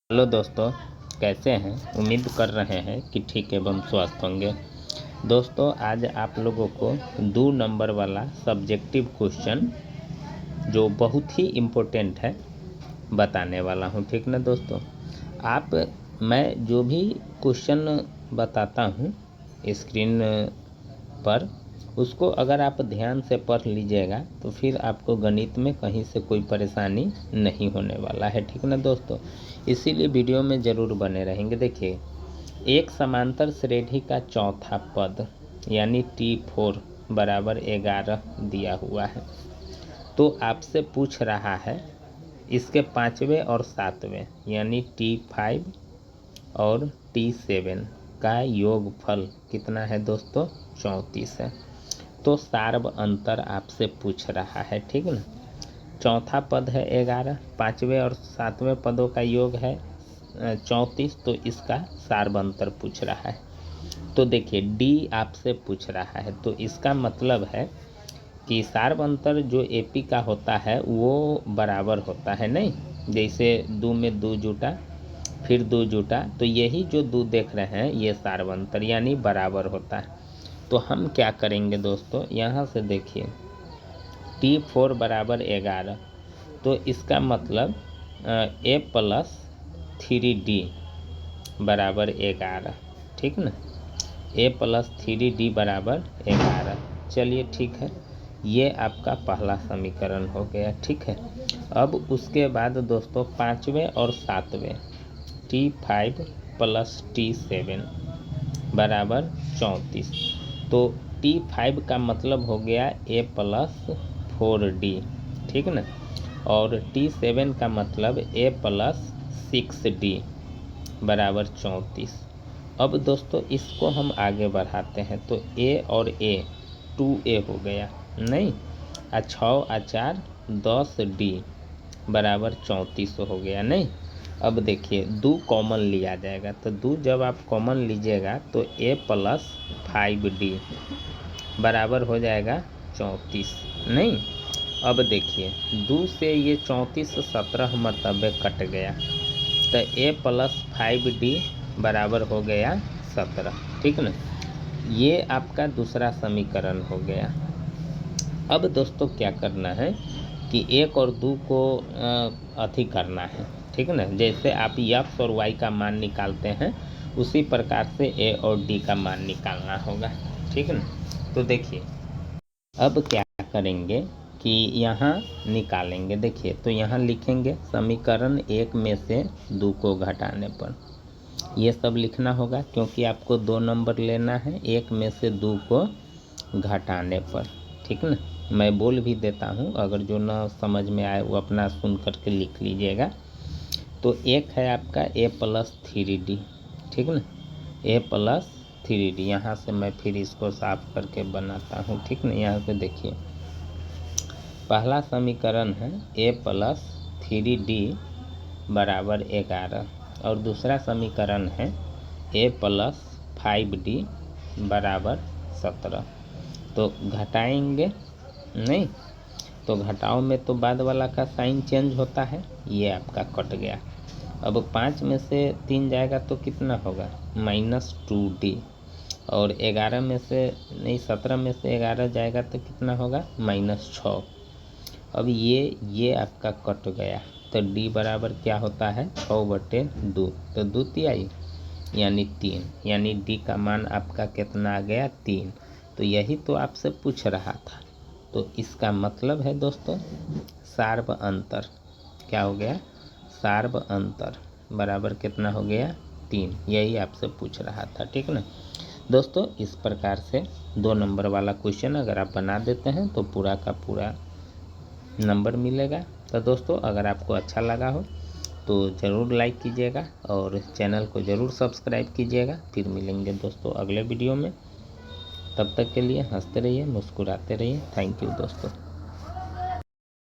Hello दोस्तों, कैसे हैं। उम्मीद कर रहे हैं कि ठीक एवं स्वस्थ होंगे। दोस्तों, आज आप लोगों को 2 नंबर वाला सब्जेक्टिव क्वेश्चन जो बहुत ही इम्पोर्टेंट है बताने वाला हूं। ठीक ना दोस्तों, मैं जो भी क्वेश्चन बताता हूं स्क्रीन पर, उसको अगर आप ध्यान से पढ़ लीजिएगा तो फिर आपको गणित में कहीं से कोई परेशानी नहीं होने वाला है। ठीक ना दोस्तों, इसीलिए वीडियो में ज़रूर बने रहेंगे। देखिए, एक समांतर श्रेणी का चौथा पद यानी T4 बराबर 11 दिया हुआ है। तो आपसे पूछ रहा है इसके 5वें और 7वें यानी T5 और T7 का योगफल कितना है दोस्तों, 34 है। तो सार्व अंतर आपसे पूछ रहा है। ठीक ना, चौथा पद है 11, 5वें और 7वें पदों का योग है 34, तो इसका सार्व अंतर पूछ रहा है। तो देखिए, डी आपसे पूछ रहा है, तो इसका मतलब है कि सार्व अंतर जो एपी का होता है वो बराबर होता है। नहीं, जैसे 2 में 2 जुटा, फिर 2 जुटा, तो यही जो 2 देख रहे हैं ये सार्व अंतर यानी बराबर होता है। तो हम क्या करेंगे दोस्तों, यहाँ से देखिए T4 बराबर 11, तो इसका मतलब A प्लस 3D बराबर 11। ठीक ना, A प्लस 3D बराबर 11। चलिए ठीक है, ये आपका पहला समीकरण हो गया। ठीक है, अब उसके बाद दोस्तों 5वें और 7वें T5 प्लस T7 बराबर 34। तो T5 का मतलब हो गया A प्लस 4D। ठीक ना, और T7 का मतलब A प्लस 6D बराबर 34। अब दोस्तों इसको हम आगे बढ़ाते हैं, तो A और A 2A हो गया। नहीं, 6 और 4 10D बराबर 34 हो गया। नहीं, अब देखिए 2 कॉमन लिया जाएगा, तो 2 जब आप कॉमन लीजिएगा तो A प्लस 5D बराबर हो जाएगा 34। नहीं, अब देखिए 2 से ये 34 17 मरतबे कट गया, तो A प्लस 5D बराबर हो गया 17। ठीक ना, ये आपका दूसरा समीकरण हो गया। अब दोस्तों क्या करना है कि 1 और 2 को अति करना है। ठीक ना, जैसे आप X और Y का मान निकालते हैं उसी प्रकार से A और D का मान निकालना होगा। ठीक ना, तो देखिए अब क्या करेंगे कि यहाँ निकालेंगे। देखिए, तो यहाँ लिखेंगे समीकरण 1 में से 2 को घटाने पर, ये सब लिखना होगा क्योंकि आपको 2 नंबर लेना है 1 में से 2 को घटाने पर। ठीक ना, मैं बोल भी देता हूँ, अगर जो ना समझ में आए वो अपना सुन करके लिख लीजिएगा। तो एक है आपका A प्लस 3D। ठीक ना, A प्लस 3D, यहाँ से मैं फिर इसको साफ करके बनाता हूँ। ठीक ना, यहाँ पे देखिए पहला समीकरण है A प्लस 3D बराबर 11, और दूसरा समीकरण है A प्लस 5D बराबर 17। तो घटाएंगे नहीं, तो घटाओ में तो बाद वाला का साइन चेंज होता है, ये आपका कट गया। अब 5 में से 3 जाएगा तो कितना होगा, -2D, और 11 में से नहीं 17 में से 11 जाएगा तो कितना होगा, -6। अब ये आपका कट गया, तो D बराबर क्या होता है 6/2, तो 2 तिहाई यानी 3, यानी D का मान आपका कितना आ गया 3। तो यही तो आपसे पूछ रहा था। तो इसका मतलब है दोस्तों सार्व अंतर क्या हो गया, सार्व अंतर बराबर कितना हो गया 3, यही आपसे पूछ रहा था। ठीक ना दोस्तों, इस प्रकार से 2 नंबर वाला क्वेश्चन अगर आप बना देते हैं तो पूरा का पूरा नंबर मिलेगा। तो दोस्तों अगर आपको अच्छा लगा हो तो ज़रूर लाइक कीजिएगा और चैनल को ज़रूर सब्सक्राइब कीजिएगा। फिर मिलेंगे दोस्तों अगले वीडियो में, तब तक के लिए हंसते रहिए, मुस्कुराते रहिए। थैंक यू दोस्तों।